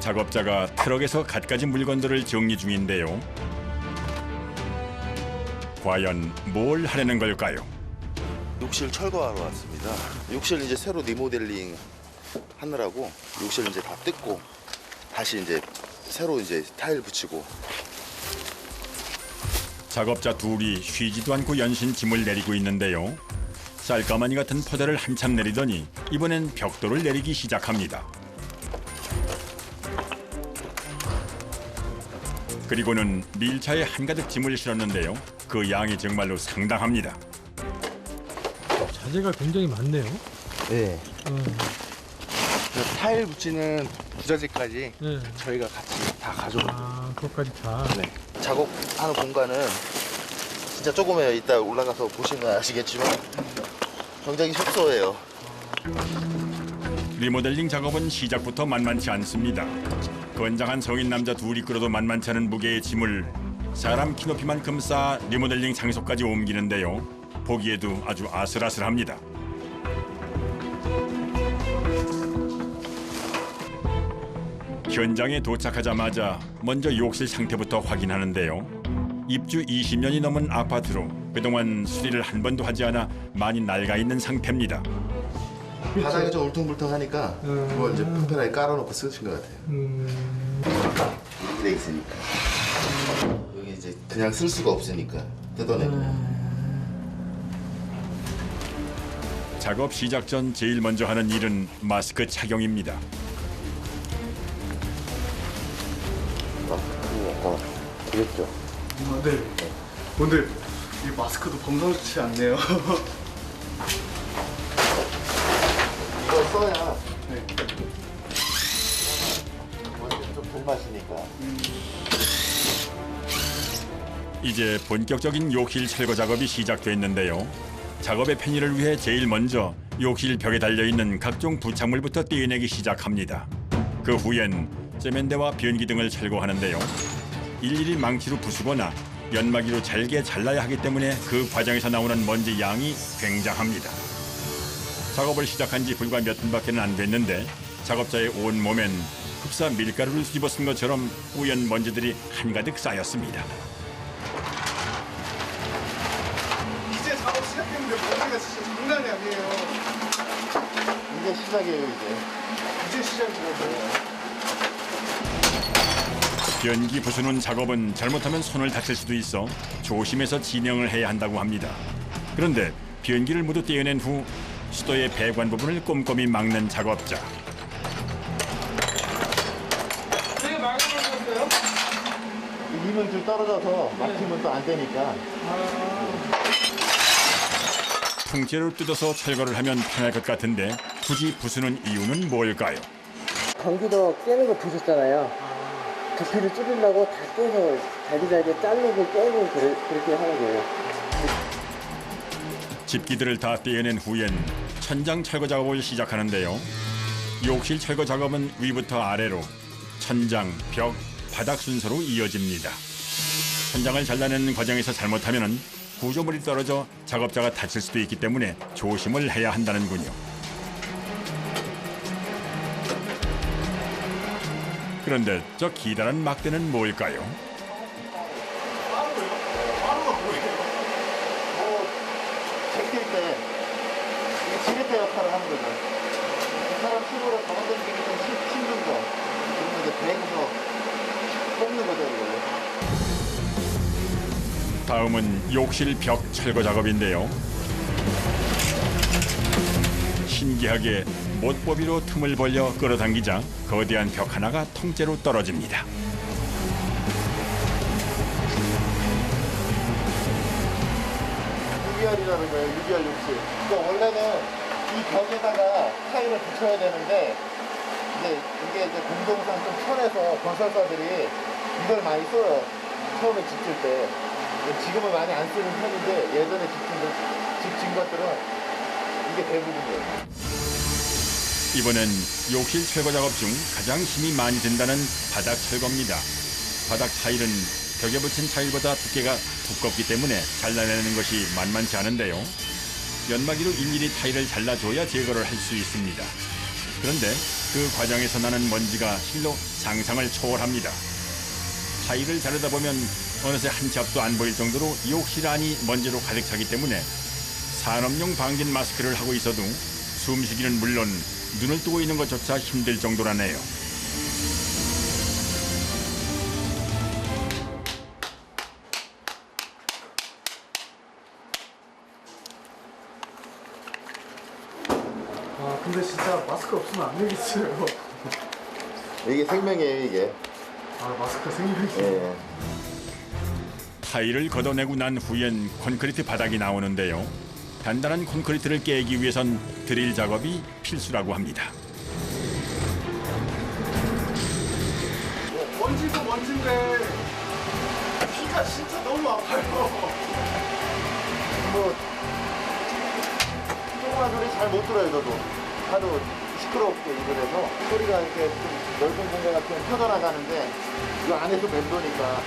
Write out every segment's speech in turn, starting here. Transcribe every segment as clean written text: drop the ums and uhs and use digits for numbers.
작업자가 트럭에서 갖가지 물건들을 정리 중인데요. 과연 뭘 하려는 걸까요? 욕실 철거하러 왔습니다. 욕실 이제 새로 리모델링 하느라고 욕실 이제 다 뜯고 다시 이제 새로 이제 타일 붙이고. 작업자 둘이 쉬지도 않고 연신 짐을 내리고 있는데요. 쌀가마니 같은 포대를 한참 내리더니 이번엔 벽돌을 내리기 시작합니다. 그리고는 밀차에 한가득 짐을 실었는데요. 그 양이 정말로 상당합니다. 자재가 굉장히 많네요. 네. 타일 붙이는 부자재까지 네. 저희가 같이 다 가져옵니다. 아, 그것까지 다. 네. 작업하는 공간은 진짜 조금이에요. 이따 올라가서 보시면 아시겠지만 굉장히 협소해요. 리모델링 작업은 시작부터 만만치 않습니다. 건장한 성인 남자 둘이 끌어도 만만치 않은 무게의 짐을 사람 키높이만큼 쌓아 리모델링 장소까지 옮기는데요. 보기에도 아주 아슬아슬합니다. 현장에 도착하자마자 먼저 욕실 상태부터 확인하는데요. 입주 20년이 넘은 아파트로 그동안 수리를 한 번도 하지 않아 많이 낡아 있는 상태입니다. 바닥이 좀 울퉁불퉁하니까 그걸 이제 편편하게 깔아놓고 쓰신 것 같아요. 이렇게 돼 있으니까 여기 이제 그냥 쓸 수가 없으니까 뜯어내고. 작업 시작 전 제일 먼저 하는 일은 마스크 착용입니다. 약간 그랬죠. 네. 근데 이 마스크도 범상치 않네요. 이걸 써야 네. 먼저 좀덜 마시니까. 이제 본격적인 욕실 철거 작업이 시작됐는데요. 작업의 편의를 위해 제일 먼저 욕실 벽에 달려있는 각종 부착물부터 떼어내기 시작합니다. 그 후엔 세면대와 변기 등을 철거하는데요. 일일이 망치로 부수거나 연마기로 잘게 잘라야 하기 때문에 그 과정에서 나오는 먼지 양이 굉장합니다. 작업을 시작한 지 불과 몇 분밖에 안 됐는데 작업자의 온 몸엔 흡사 밀가루를 뒤집어 쓴 것처럼 우연 먼지들이 한가득 쌓였습니다. 이제 작업 시작했는데 머리가 진짜 장난이 아니에요. 이제 시작이에요 이제 시작이라고요. 변기 부수는 작업은 잘못하면 손을 다칠 수도 있어 조심해서 진행을 해야 한다고 합니다. 그런데 변기를 모두 떼어낸 후 수도의 배관 부분을 꼼꼼히 막는 작업자. 되게 막아놓으셨어요? 이면 좀 떨어져서 막히면 또 안 되니까. 통째로 뜯어서 철거를 하면 편할 것 같은데 굳이 부수는 이유는 뭘까요? 경기도 깨는 거 보셨잖아요. 두피를 찌르려고 다 깨서 잘게 자르고 깨고 그렇게 하는 거예요. 집기들을 다 떼어낸 후엔 천장 철거 작업을 시작하는데요. 욕실 철거 작업은 위부터 아래로 천장, 벽, 바닥 순서로 이어집니다. 천장을 잘라내는 과정에서 잘못하면 구조물이 떨어져 작업자가 다칠 수도 있기 때문에 조심을 해야 한다는군요. 그런데 저 기다란 막대는 뭘까요? 제낄 때 이게 지렛대 역할을 하는 거죠. 이 사람 피부가 가만히 좀 힘든 거 그러면 이제 배에서 뽑는 거죠 이거. 다음은 욕실 벽 철거 작업인데요. 신기하게 못보비로 틈을 벌려 끌어당기자 거대한 벽 하나가 통째로 떨어집니다. UBR이라는 거예요. UBR 욕실. 그러니까 원래는 이 벽에다가 타일을 붙여야 되는데 이게 이제 공동상 좀 편해서 건설사들이 이걸 많이 써요. 처음에 짓을 때. 지금은 많이 안 쓰는 편인데 예전에 집 것들은 이게 대부분이에요. 이번엔 욕실 철거 작업 중 가장 힘이 많이 든다는 바닥 철거입니다. 바닥 타일은 벽에 붙인 타일보다 두께가 두껍기 때문에 잘라내는 것이 만만치 않은데요. 연마기로 일일이 타일을 잘라줘야 제거를 할 수 있습니다. 그런데 그 과정에서 나는 먼지가 실로 상상을 초월합니다. 타일을 자르다 보면 어느새 한 치 앞도 안 보일 정도로 욕실 안이 먼지로 가득 차기 때문에 산업용 방진 마스크를 하고 있어도 숨쉬기는 물론 눈을 뜨고 있는 것조차 힘들 정도라네요. 아 근데 진짜 마스크 없으면 안 되겠어요. 이게 생명이에요, 이게. 아 마스크 생명이죠. 예. 타일을 걷어내고 난 후엔 콘크리트 바닥이 나오는데요. 단단한 콘크리트를 깨기 위해선 드릴 작업이 필수라고 합니다. 먼지도 먼지인데 피가 진짜 너무 아파요. 뭐 조그만 소리 잘 못 들어요, 저도. 하도 시끄럽게 일을 해서 소리가 이렇게 좀 넓은 공간 같으면 펴져나가는데 이 안에서 맴도니까.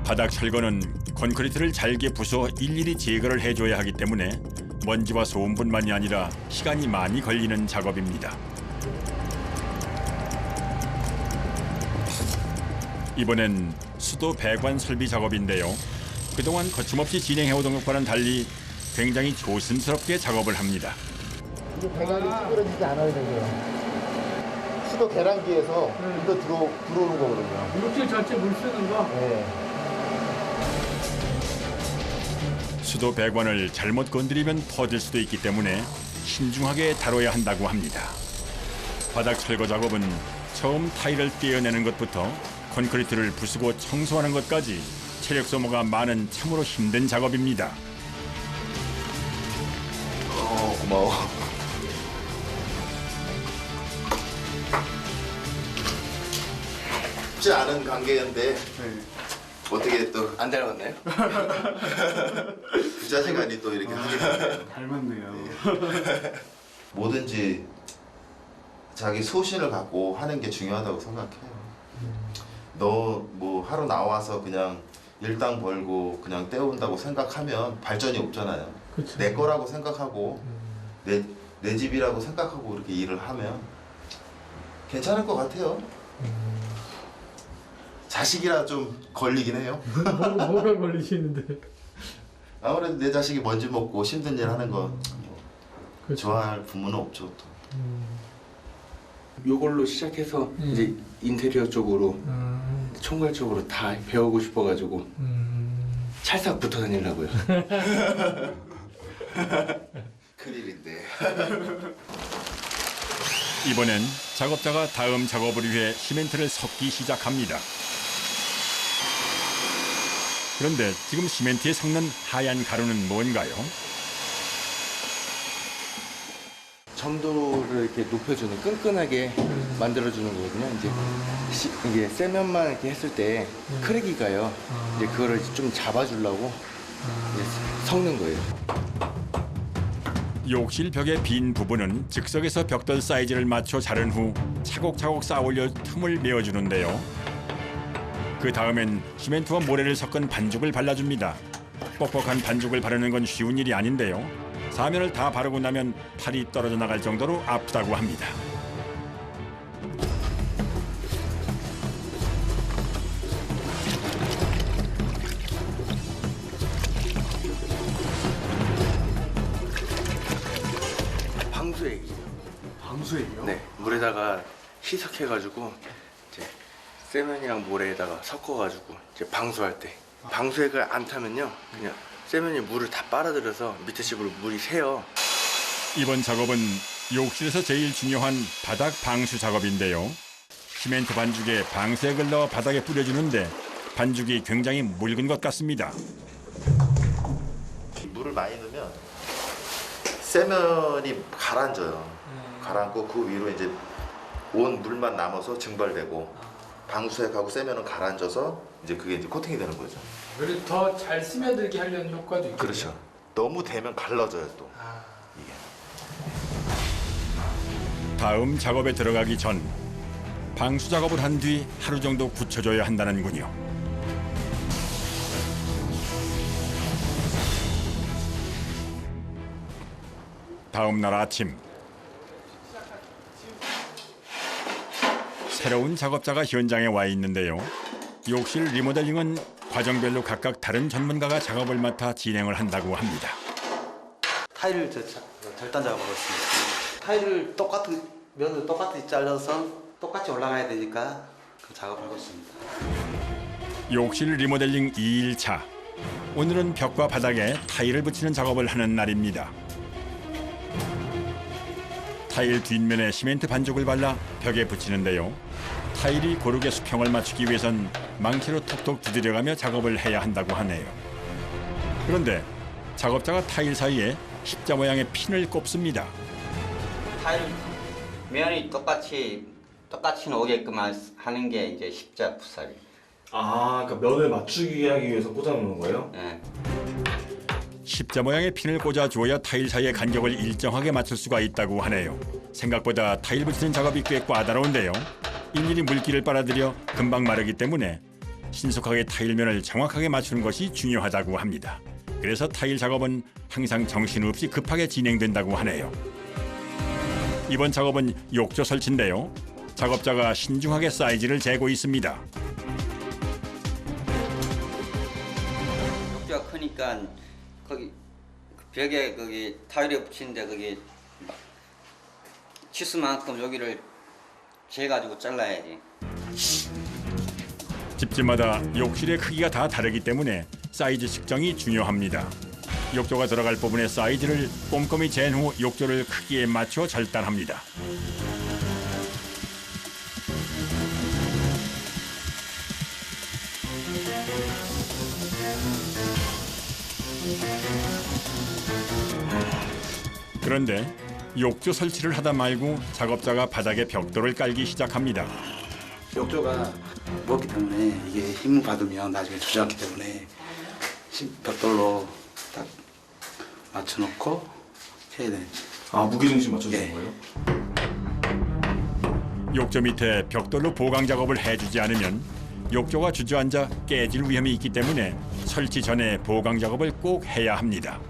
바닥 철거는 콘크리트를 잘게 부숴 일일이 제거를 해줘야 하기 때문에 먼지와 소음뿐만이 아니라 시간이 많이 걸리는 작업입니다. 이번엔 수도 배관 설비 작업인데요. 그동안 거침없이 진행해오던 것과는 달리 굉장히 조심스럽게 작업을 합니다. 이게 배관이 찌그러지지 않아야 되고요. 수도 계량기에서 물도 들어오는 거거든요. 욕실 전체 물 쓰는 거? 네. 수도 배관을 잘못 건드리면 터질 수도 있기 때문에 신중하게 다뤄야 한다고 합니다. 바닥 철거 작업은 처음 타일을 떼어내는 것부터 콘크리트를 부수고 청소하는 것까지 체력 소모가 많은 참으로 힘든 작업입니다. 고마워. 쉽지 않은 관계인데 어떻게 또 안 닮았나요? 부자지간이 또 이렇게 하게 되네요. 닮았네요. 뭐든지 자기 소신을 갖고 하는 게 중요하다고 생각해요. 너 뭐 하루 나와서 그냥 일당 벌고 그냥 때운다고 생각하면 발전이 없잖아요. 그쵸. 내 거라고 생각하고 내 집이라고 생각하고 이렇게 일을 하면 괜찮을 것 같아요. 자식이라 좀 걸리긴 해요. 뭐가 걸리시는데? 아무래도 내 자식이 먼지 먹고 힘든 일 하는 거 그쵸. 좋아할 부모는 없죠. 또. 요걸로 시작해서 이제 인테리어 쪽으로 총괄 쪽으로 다 배우고 싶어가지고 찰싹 붙어 다니려고요. 큰일인데. 이번엔 작업자가 다음 작업을 위해 시멘트를 섞기 시작합니다. 그런데 지금 시멘트에 섞는 하얀 가루는 뭔가요? 점도를 이렇게 높여주는 끈끈하게 만들어주는 거거든요. 이제 이게 세면만 이렇게 했을 때 크랙이가요. 이제 그거를 좀 잡아주려고 이제 섞는 거예요. 욕실 벽의 빈 부분은 즉석에서 벽돌 사이즈를 맞춰 자른 후 차곡차곡 쌓아올려 틈을 메워주는데요. 그 다음엔 시멘트와 모래를 섞은 반죽을 발라줍니다. 뻑뻑한 반죽을 바르는 건 쉬운 일이 아닌데요. 사면을 다 바르고 나면 팔이 떨어져 나갈 정도로 아프다고 합니다. 방수액이에요. 방수액이요? 네, 물에다가 희석해가지고 이제 세면이랑 모래에다가 섞어가지고 이제 방수할 때 방수액을 안 타면요, 그냥 세면이 물을 다 빨아들여서 밑에 집으로 물이 새요. 이번 작업은 욕실에서 제일 중요한 바닥 방수 작업인데요. 시멘트 반죽에 방수액을 넣어 바닥에 뿌려주는데 반죽이 굉장히 묽은 것 같습니다. 물을 많이 넣으면 세면이 가라앉아요. 가라앉고 그 위로 이제 온 물만 남아서 증발되고 방수액하고 세면은 가라앉아서 이제 그게 이제 코팅이 되는 거죠. 그래도 더 잘 스며들게 하려는 효과도 있고. 그렇죠. 너무 되면 갈라져요 또. 이게. 다음 작업에 들어가기 전 방수 작업을 한 뒤 하루 정도 굳혀줘야 한다는군요. 다음 날 아침 새로운 작업자가 현장에 와 있는데요. 욕실 리모델링은 과정별로 각각 다른 전문가가 작업을 맡아 진행을 한다고 합니다. 타일을 절단 작업을 했습니다. 타일을 똑같은 면을 똑같이 잘라서 똑같이 올라가야 되니까 그 작업을 하고 있습니다. 욕실 리모델링 2일차. 오늘은 벽과 바닥에 타일을 붙이는 작업을 하는 날입니다. 타일 뒷면에 시멘트 반죽을 발라 벽에 붙이는데요. 타일이 고르게 수평을 맞추기 위해선 망치로 톡톡 두드려가며 작업을 해야 한다고 하네요. 그런데 작업자가 타일 사이에 십자 모양의 핀을 꼽습니다. 타일 면이 똑같이 오게끔 하는 게 이제 십자 부살이. 아, 그러니까 면을 맞추기 하기 위해서 꽂아놓는 거예요? 예. 십자 모양의 핀을 꽂아주어야 타일 사이의 간격을 일정하게 맞출 수가 있다고 하네요. 생각보다 타일 붙이는 작업이 꽤 까다로운데요. 일일이 물기를 빨아들여 금방 마르기 때문에 신속하게 타일면을 정확하게 맞추는 것이 중요하다고 합니다. 그래서 타일 작업은 항상 정신없이 급하게 진행된다고 하네요. 이번 작업은 욕조 설치인데요. 작업자가 신중하게 사이즈를 재고 있습니다. 욕조가 크니까 거기 그 벽에 거기 타일에 붙이는데 거기 치수만큼 여기를 재가지고 잘라야지. 집집마다 욕실의 크기가 다 다르기 때문에 사이즈 측정이 중요합니다. 욕조가 들어갈 부분의 사이즈를 꼼꼼히 잰 후 욕조를 크기에 맞춰 절단합니다. 그런데 욕조 설치를 하다 말고 작업자가 바닥에 벽돌을 깔기 시작합니다. 욕조가 무겁기 때문에 이게 힘을 받으면 나중에 주저앉기 때문에 벽돌로 딱 맞춰놓고 해야 돼. 아, 무게중심 맞춰주는 예. 거예요? 욕조 밑에 벽돌로 보강 작업을 해주지 않으면 욕조가 주저앉아 깨질 위험이 있기 때문에 설치 전에 보강 작업을 꼭 해야 합니다.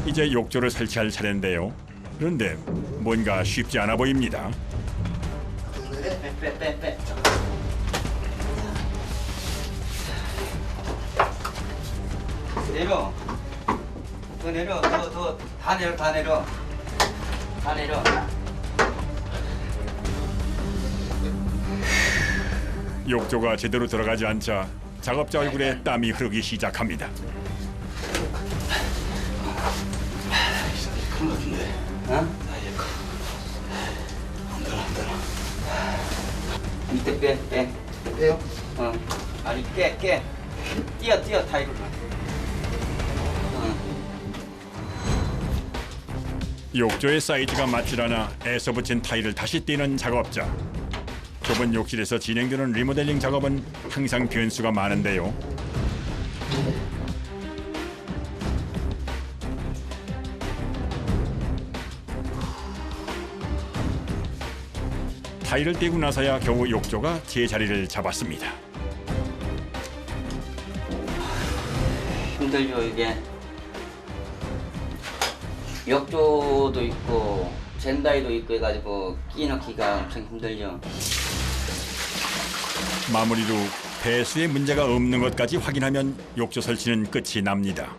이제 욕조를 설치할 차례인데요. 그런데 뭔가 쉽지 않아 보입니다. 빼. 내려. 더 내려. 더 다 내려. 욕조가 제대로 들어가지 않자 작업자 얼굴에 땀이 흐르기 시작합니다. 큰 거 같은데. 어? 사이에 커. 안 들어. 밑에 빼. 빼요? 어. 아니 깨. 뛰어 타일을. 욕조의 사이즈가 맞추려나 애써 붙인 타일을 다시 띄는 작업자. 좁은 욕실에서 진행되는 리모델링 작업은 항상 변수가 많은데요. 타일을 떼고 나서야 겨우 욕조가 제자리를 잡았습니다. 힘들죠 이게. 욕조도 있고 젠다이도 있고 해가지고 끼 넣기가 엄청 힘들죠. 마무리로 배수에 문제가 없는 것까지 확인하면 욕조 설치는 끝이 납니다.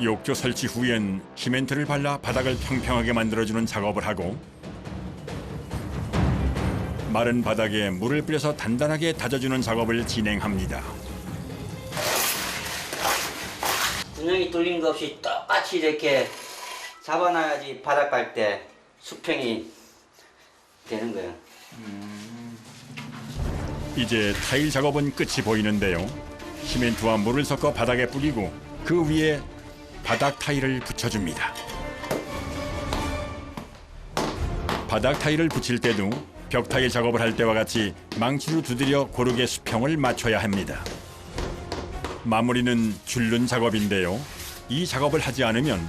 욕조 설치 후엔 시멘트를 발라 바닥을 평평하게 만들어주는 작업을 하고 마른 바닥에 물을 뿌려서 단단하게 다져주는 작업을 진행합니다. 분명히 뚫린 거 없이 똑같이 이렇게 잡아놔야지 바닥 깔 때 수평이 되는 거예요. 이제 타일 작업은 끝이 보이는데요. 시멘트와 물을 섞어 바닥에 뿌리고 그 위에 바닥 타일을 붙여줍니다. 바닥 타일을 붙일 때도 벽 타일 작업을 할 때와 같이 망치로 두드려 고르게 수평을 맞춰야 합니다. 마무리는 줄눈 작업인데요. 이 작업을 하지 않으면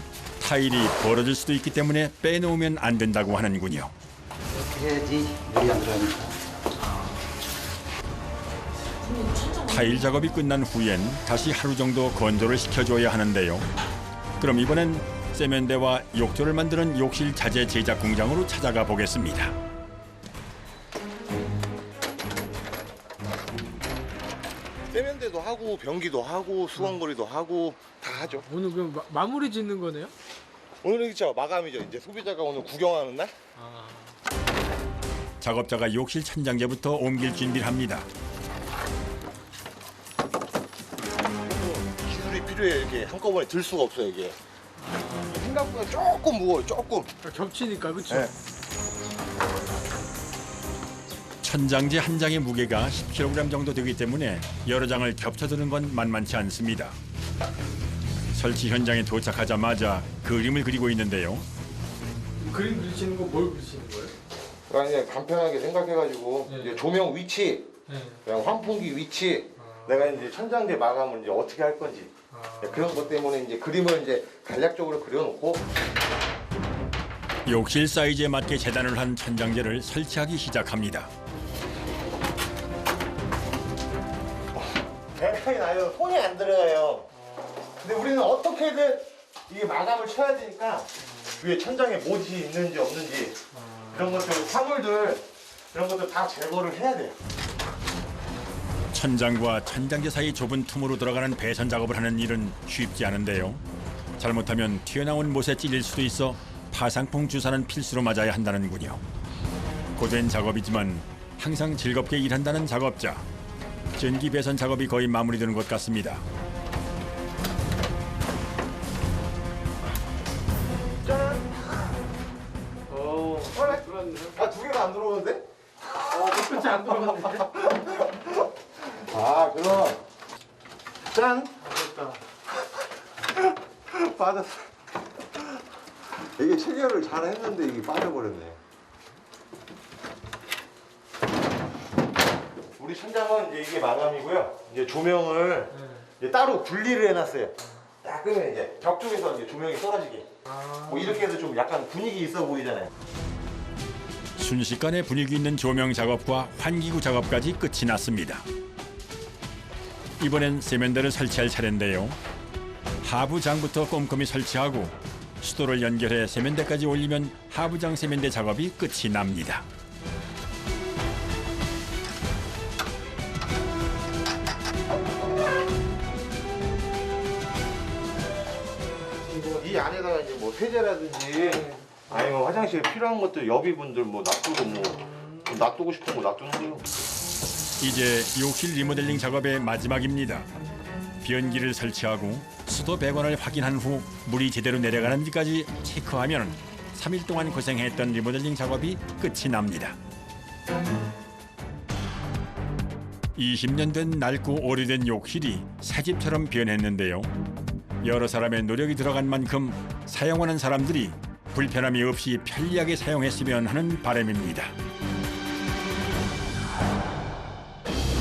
타일이 벌어질 수도 있기 때문에 빼놓으면 안 된다고 하는군요. 이렇게 해야지 물이 안 들어가니까. 타일 작업이 끝난 후엔 다시 하루 정도 건조를 시켜줘야 하는데요. 그럼 이번엔 세면대와 욕조를 만드는 욕실 자재 제작 공장으로 찾아가 보겠습니다. 세면대도 하고 변기도 하고 수건거리도 하고 다 하죠. 오늘 그럼 마무리 짓는 거네요? 오늘은 그쵸 마감이죠. 이제 소비자가 오늘 구경하는 날. 작업자가 욕실 천장재부터 옮길 준비를 합니다. 기술이 필요해. 이렇게 한꺼번에 들 수가 없어요 이게. 생각보다 조금 무거워요. 조금. 겹치니까 그렇죠? 네. 천장재 한 장의 무게가 10kg 정도 되기 때문에 여러 장을 겹쳐두는 건 만만치 않습니다. 설치 현장에 도착하자마자 그림을 그리고 있는데요. 그림 그리시는 거 뭘 그리시는 거예요? 그러니까 이제 간편하게 생각해가지고 네. 이제 조명 위치, 네. 그냥 환풍기 위치, 내가 이제 천장재 마감을 이제 어떻게 할 건지 그런 것 때문에 이제 그림을 이제 간략적으로 그려놓고. 욕실 사이즈에 맞게 재단을 한 천장재를 설치하기 시작합니다. 대강이 나요. 손이 안 들어가요. 근데 우리는 어떻게든 이게 마감을 쳐야 되니까 위에 천장에 못이 있는지 없는지 그런 것들, 화물들 이런 것들 다 제거를 해야 돼요. 천장과 천장재 사이 좁은 틈으로 들어가는 배선 작업을 하는 일은 쉽지 않은데요. 잘못하면 튀어나온 못에 찔릴 수도 있어 파상풍 주사는 필수로 맞아야 한다는군요. 고된 작업이지만 항상 즐겁게 일한다는 작업자. 전기 배선 작업이 거의 마무리되는 것 같습니다. 두 개가 안 들어오는데? 끝이 안 들어가는데? 아, 그럼 짠! 됐다. 빠졌어. 이게 체결을 잘 했는데 이게 빠져버렸네. 우리 천장은 이제 이게 마감이고요. 이제 조명을 이제 따로 분리를 해놨어요. 딱 끄면 이제 벽 쪽에서 이제 조명이 떨어지게. 뭐 이렇게 해서 좀 약간 분위기 있어 보이잖아요. 순식간에 분위기 있는 조명 작업과 환기구 작업까지 끝이 났습니다. 이번엔 세면대를 설치할 차례인데요. 하부장부터 꼼꼼히 설치하고 수도를 연결해 세면대까지 올리면 하부장 세면대 작업이 끝이 납니다. 이 안에다가 이제 뭐 세제라든지 아니면 화장실에 필요한 것들 여비분들 뭐 놔두고 뭐 놔두고 싶은 거 놔두는 거요. 이제 욕실 리모델링 작업의 마지막입니다. 변기를 설치하고 수도 배관을 확인한 후 물이 제대로 내려가는지까지 체크하면 3일 동안 고생했던 리모델링 작업이 끝이 납니다. 20년 된 낡고 오래된 욕실이 새집처럼 변했는데요. 여러 사람의 노력이 들어간 만큼 사용하는 사람들이 불편함이 없이 편리하게 사용했으면 하는 바람입니다.